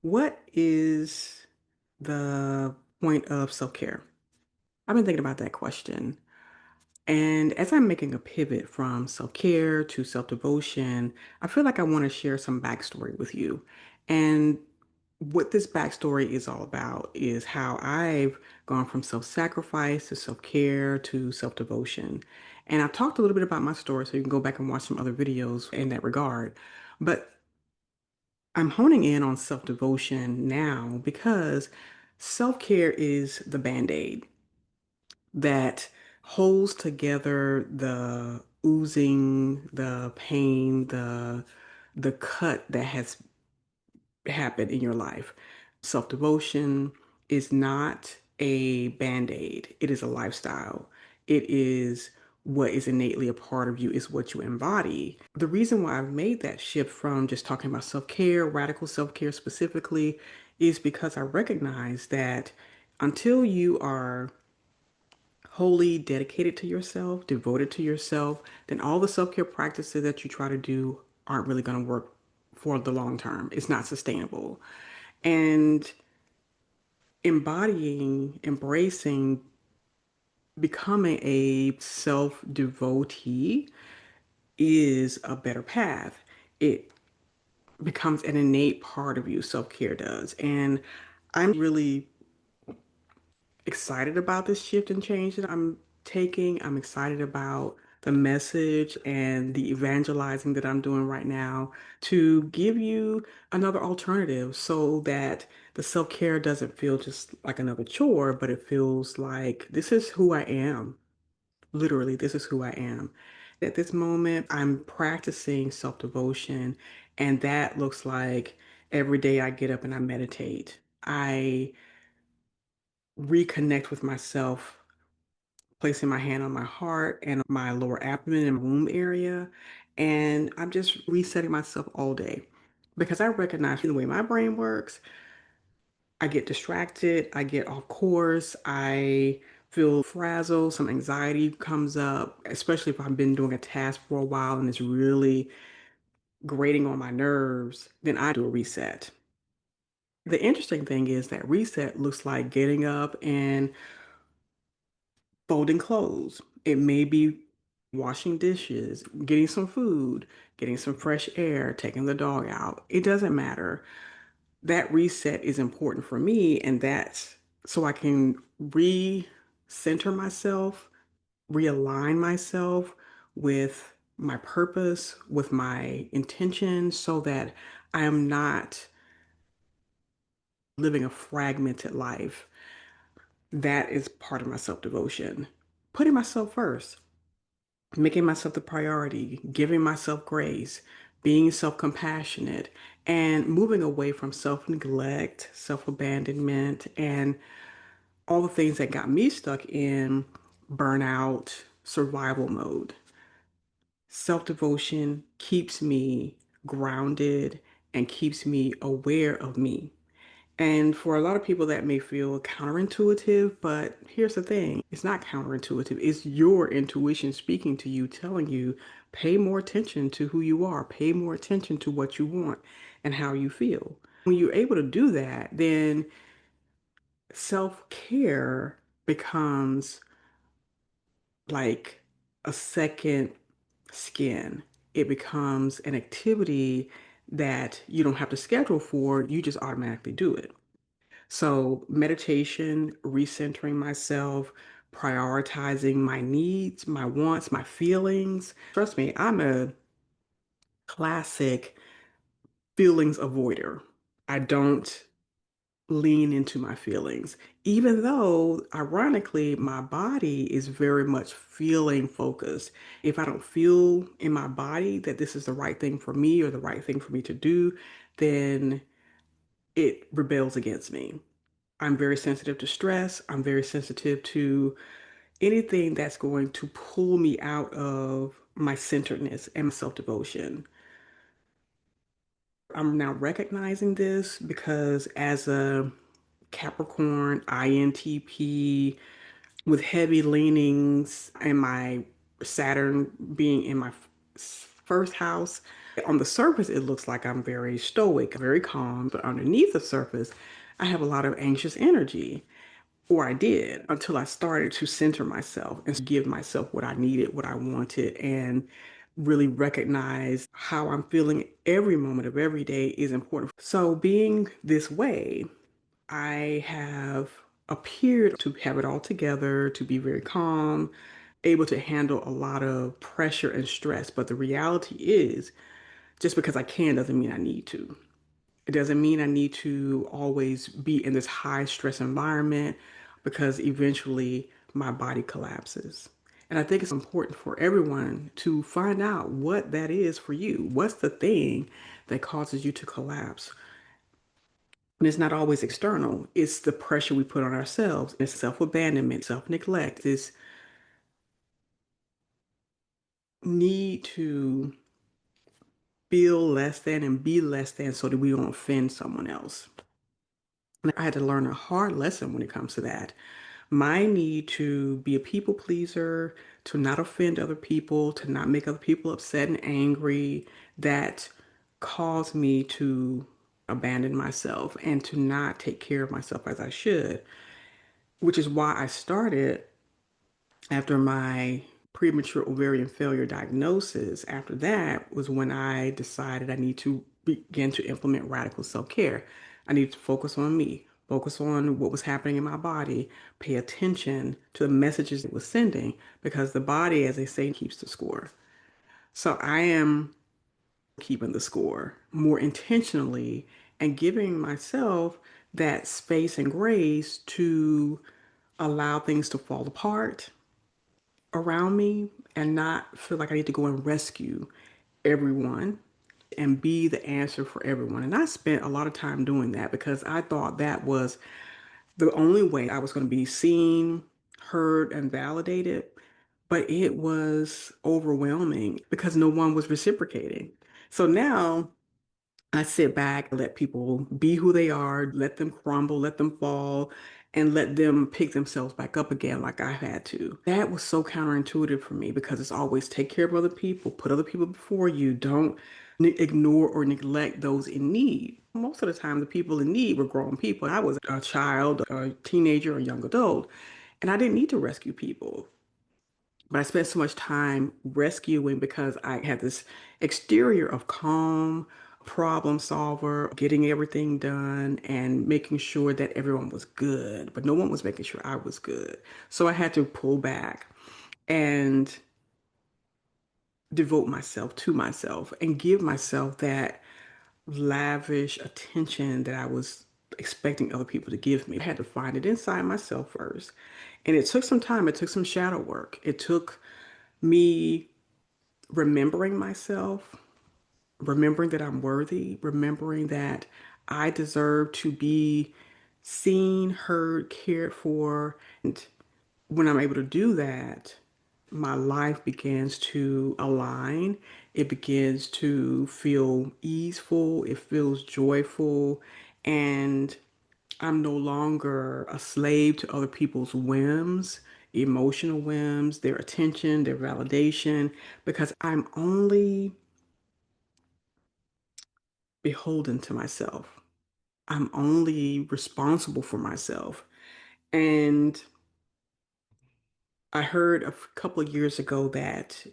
What is the point of self-care? I've been thinking about that question. And as I'm making a pivot from self-care to self-devotion, I feel like I want to share some backstory with you. And what this backstory is all about is how I've gone from self-sacrifice to self-care to self-devotion. And I've talked a little bit about my story, so you can go back and watch some other videos in that regard. But I'm honing in on self devotion now because self care is the band aid that holds together the oozing, the pain, the cut that has happened in your life. Self devotion is not a band aid, it is a lifestyle. It is what is innately a part of you, is what you embody. The reason why I've made that shift from just talking about self care, radical self care specifically, is because I recognize that until you are wholly dedicated to yourself, devoted to yourself, then all the self care practices that you try to do aren't really going to work for the long term. It's not sustainable. And embodying, embracing, becoming a self devotee is a better path. It becomes an innate part of you, self care does. And I'm really excited about this shift and change that I'm taking. I'm excited about the message and the evangelizing that I'm doing right now to give you another alternative so that the self-care doesn't feel just like another chore, but it feels like this is who I am. Literally, this is who I am. At this moment, I'm practicing self-devotion, and that looks like every day I get up and I meditate. I reconnect with myself, placing my hand on my heart and my lower abdomen and womb area. And I'm just resetting myself all day because I recognize the way my brain works. I get distracted, I get off course, I feel frazzled, some anxiety comes up, especially if I've been doing a task for a while and it's really grating on my nerves, then I do a reset. The interesting thing is that reset looks like getting up and folding clothes. It may be washing dishes, getting some food, getting some fresh air, taking the dog out. It doesn't matter. That reset is important for me, and that's so I can re-center myself, realign myself with my purpose, with my intention, so that I am not living a fragmented life. That is part of my self-devotion. Putting myself first, making myself the priority, giving myself grace, being self compassionate, and moving away from self neglect, self abandonment, and all the things that got me stuck in burnout, survival mode. Self devotion keeps me grounded and keeps me aware of me. And for a lot of people, that may feel counterintuitive, but here's the thing, it's not counterintuitive. It's your intuition speaking to you, telling you, pay more attention to who you are, pay more attention to what you want and how you feel. When you're able to do that, then self care becomes like a second skin. It becomes an activity that you don't have to schedule for, you just automatically do it. So, meditation, recentering myself, prioritizing my needs, my wants, my feelings. Trust me, I'm a classic feelings avoider. I don't lean into my feelings, even though, ironically, my body is very much feeling focused. If I don't feel in my body that this is the right thing for me or the right thing for me to do, then it rebels against me. I'm very sensitive to stress. I'm very sensitive to anything that's going to pull me out of my centeredness and my self-devotion. I'm now recognizing this because as a Capricorn, INTP, with heavy leanings and my Saturn being in my first house, On the surface, it looks like I'm very stoic, very calm, but underneath the surface, I have a lot of anxious energy. Or I did until I started to center myself and give myself what I needed, what I wanted, and really recognize how I'm feeling every moment of every day is important. So, being this way, I have appeared to have it all together, to be very calm, able to handle a lot of pressure and stress. But the reality is, just because I can doesn't mean I need to. It doesn't mean I need to always be in this high stress environment because eventually my body collapses. And I think it's important for everyone to find out what that is for you. What's the thing that causes you to collapse? And it's not always external, it's the pressure we put on ourselves. It's self abandonment, self neglect, this need to feel less than and be less than so that we don't offend someone else. And I had to learn a hard lesson when it comes to that. My need to be a people pleaser, to not offend other people, to not make other people upset and angry, that caused me to abandon myself and to not take care of myself as I should, which is why I started after my premature ovarian failure diagnosis. After that was when I decided I need to begin to implement radical self-care. I need to focus on me, focus on what was happening in my body, pay attention to the messages it was sending, because the body, as they say, keeps the score. So I am keeping the score more intentionally and giving myself that space and grace to allow things to fall apart around me and not feel like I need to go and rescue everyone and be the answer for everyone. And I spent a lot of time doing that because I thought that was the only way I was going to be seen, heard, and validated. But it was overwhelming because no one was reciprocating. So now I sit back and let people be who they are, let them crumble, let them fall, and let them pick themselves back up again like I had to. That was so counterintuitive for me because it's always take care of other people, put other people before you, don't ignore or neglect those in need. Most of the time, the people in need were grown people. I was a child, a teenager, a young adult, and I didn't need to rescue people. But I spent so much time rescuing because I had this exterior of calm, problem solver, getting everything done and making sure that everyone was good. But no one was making sure I was good. So I had to pull back and devote myself to myself and give myself that lavish attention that I was expecting other people to give me. I had to find it inside myself first. And it took some time. It took some shadow work. It took me remembering myself, remembering that I'm worthy, remembering that I deserve to be seen, heard, cared for. And when I'm able to do that, my life begins to align. It begins to feel easeful. It feels joyful. And I'm no longer a slave to other people's whims, emotional whims, their attention, their validation, because I'm only beholden to myself. I'm only responsible for myself. And I heard a couple of years ago that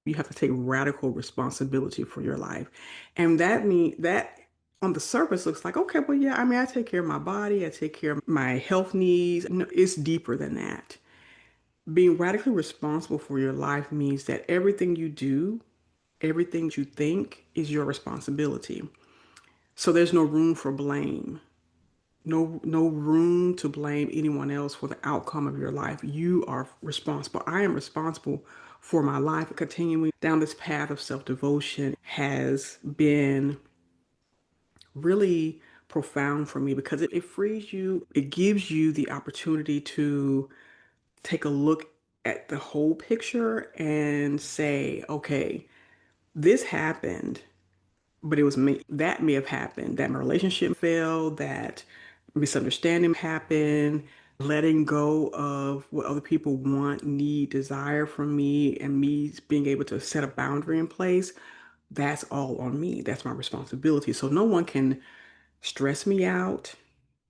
you have to take radical responsibility for your life. And that means that on the surface looks like, okay, well, yeah, I mean, I take care of my body, I take care of my health needs. No, it's deeper than that. Being radically responsible for your life means that everything you do, everything you think is your responsibility. So there's no room for blame. No room to blame anyone else for the outcome of your life. You are responsible. I am responsible for my life. Continuing down this path of self-devotion has been really profound for me because it frees you, it gives you the opportunity to take a look at the whole picture and say, okay, this happened, but it was me that may have happened, that my relationship failed, that misunderstanding happened, letting go of what other people want, need, desire from me, and me being able to set a boundary in place. That's all on me. That's my responsibility. So no one can stress me out,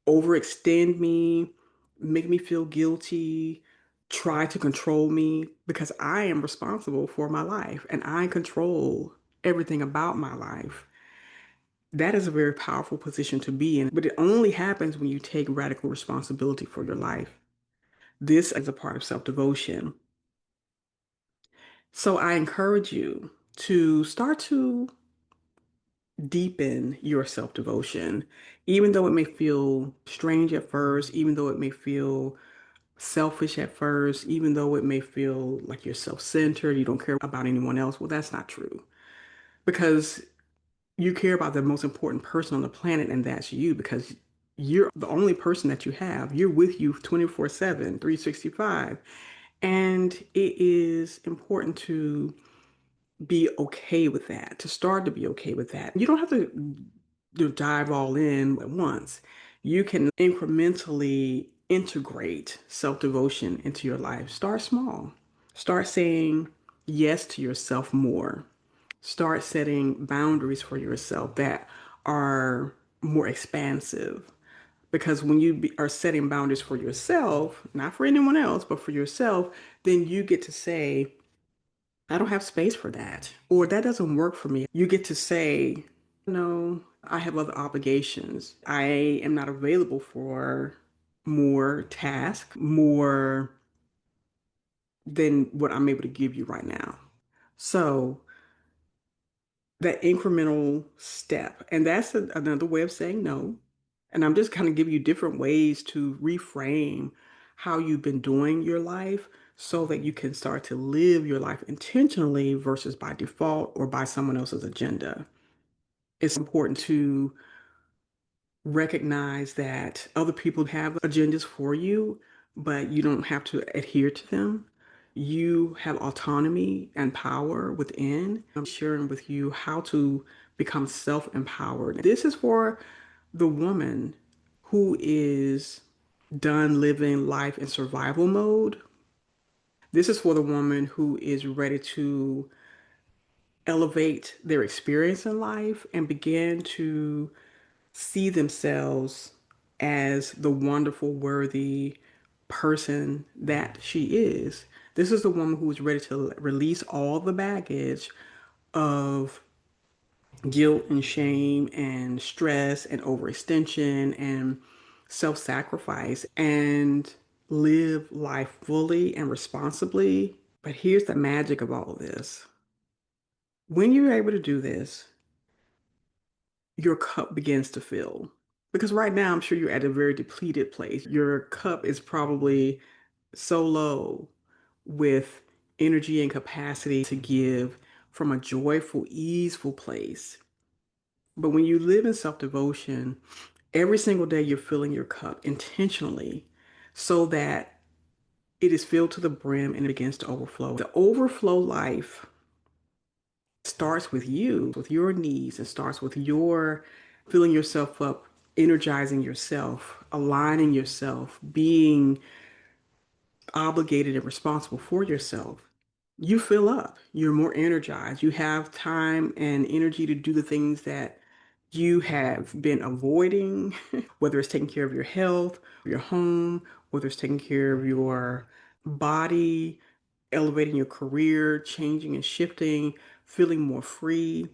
overextend me, make me feel guilty, try to control me because I am responsible for my life and I control everything about my life. That is a very powerful position to be in, but it only happens when you take radical responsibility for your life. This is a part of self devotion. So I encourage you to start to deepen your self devotion, even though it may feel strange at first, even though it may feel selfish at first, even though it may feel like you're self centered, you don't care about anyone else. Well, that's not true because you care about the most important person on the planet, and that's you because you're the only person that you have. You're with you 24/7, 365. And it is important to be okay with that, to start to be okay with that. You don't have to dive all in at once. You can incrementally integrate self devotion into your life. Start small. Start saying yes to yourself more. Start setting boundaries for yourself that are more expansive. Because when you are setting boundaries for yourself, not for anyone else, but for yourself, then you get to say, I don't have space for that, or that doesn't work for me. You get to say, no, I have other obligations. I am not available for more tasks, more than what I'm able to give you right now. So that incremental step, and that's another way of saying no. And I'm just kind of giving you different ways to reframe how you've been doing your life so that you can start to live your life intentionally versus by default or by someone else's agenda. It's important to recognize that other people have agendas for you, but you don't have to adhere to them. You have autonomy and power within. I'm sharing with you how to become self empowered. This is for the woman who is done living life in survival mode. This is for the woman who is ready to elevate their experience in life and begin to see themselves as the wonderful, worthy person that she is. This is the woman who is ready to release all the baggage of guilt and shame and stress and overextension and self sacrifice and live life fully and responsibly. But here's the magic of all of this. When you're able to do this, your cup begins to fill. Because right now, I'm sure you're at a very depleted place. Your cup is probably so low with energy and capacity to give from a joyful, easeful place. But when you live in self devotion, every single day you're filling your cup intentionally so that it is filled to the brim and it begins to overflow. The overflow life starts with you, with your needs, and starts with your filling yourself up, energizing yourself, aligning yourself, being obligated and responsible for yourself. You fill up, you're more energized, you have time and energy to do the things that you have been avoiding, whether it's taking care of your health, your home, whether it's taking care of your body, elevating your career, changing and shifting, feeling more free.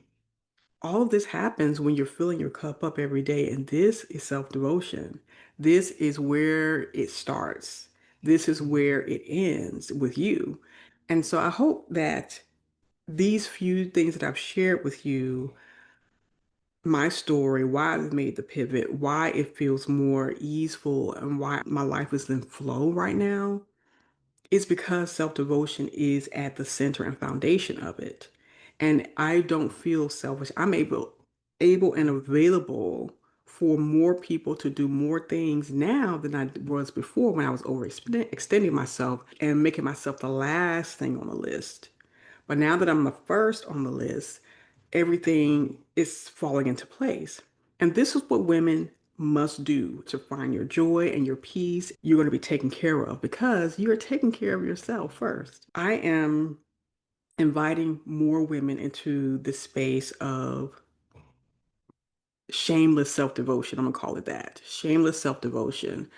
All of this happens when you're filling your cup up every day, and this is self devotion. This is where it starts, this is where it ends with you. And so I hope that these few things that I've shared with you, my story, why I've made the pivot, why it feels more easeful, and why my life is in flow right now, it's because self devotion is at the center and foundation of it. And I don't feel selfish. I'm able and available for more people to do more things now than I was before when I was overextending myself and making myself the last thing on the list. But now that I'm the first on the list, everything is falling into place. And this is what women must do to find your joy and your peace. You're going to be taken care of because you're taking care of yourself first. I am inviting more women into the space of shameless self-devotion. I'm gonna call it that. Shameless self-devotion.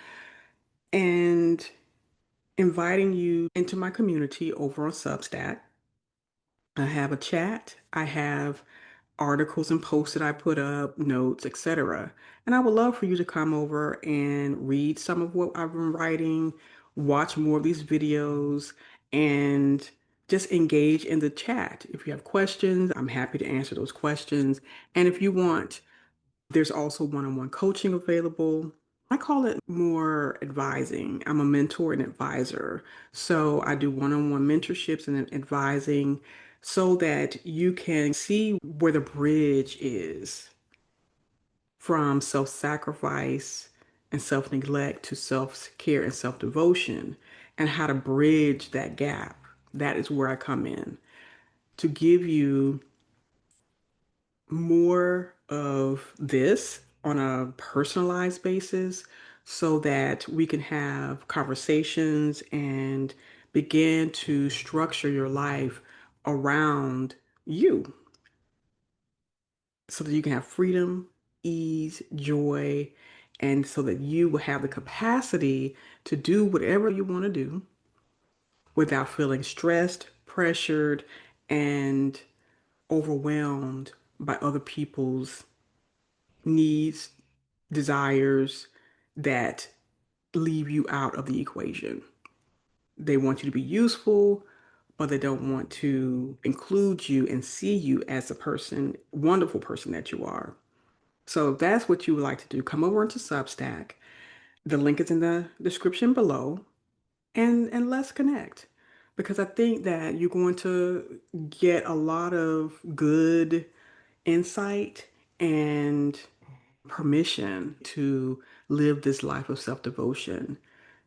And inviting you into my community over on Substack. I have a chat. I have articles and posts that I put up, notes, etc. And I would love for you to come over and read some of what I've been writing, watch more of these videos, and just engage in the chat. If you have questions, I'm happy to answer those questions. And if you want, there's also one-on-one coaching available. I call it more advising. I'm a mentor and advisor. So I do one-on-one mentorships and advising so that you can see where the bridge is from self-sacrifice and self-neglect to self-care and self-devotion, and how to bridge that gap. That is where I come in to give you more of this on a personalized basis so that we can have conversations and begin to structure your life around you so that you can have freedom, ease, joy, and so that you will have the capacity to do whatever you want to do without feeling stressed, pressured, and overwhelmed by other people's needs, desires that leave you out of the equation. They want you to be useful, but they don't want to include you and see you as a person, wonderful person that you are. So if that's what you would like to do, come over into Substack. The link is in the description below, and let's connect. Because I think that you're going to get a lot of good insight and permission to live this life of self-devotion.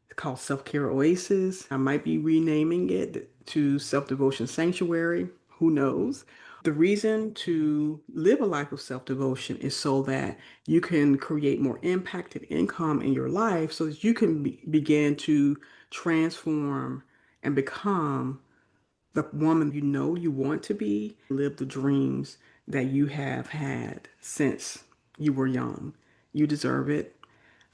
It's called Self-Care Oasis. I might be renaming it to Self-Devotion Sanctuary. Who knows? The reason to live a life of self-devotion is so that you can create more impact and income in your life so that you can begin to transform and become the woman you know you want to be, live the dreams that you have had since you were young. You deserve it.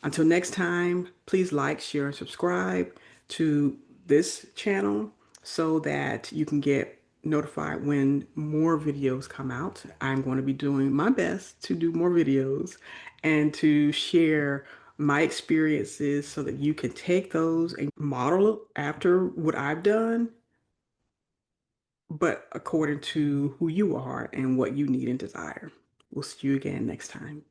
Until next time, please like, share, and subscribe to this channel so that you can get notified when more videos come out. I'm going to be doing my best to do more videos and to share my experiences so that you can take those and model after what I've done, but according to who you are and what you need and desire. We'll see you again next time.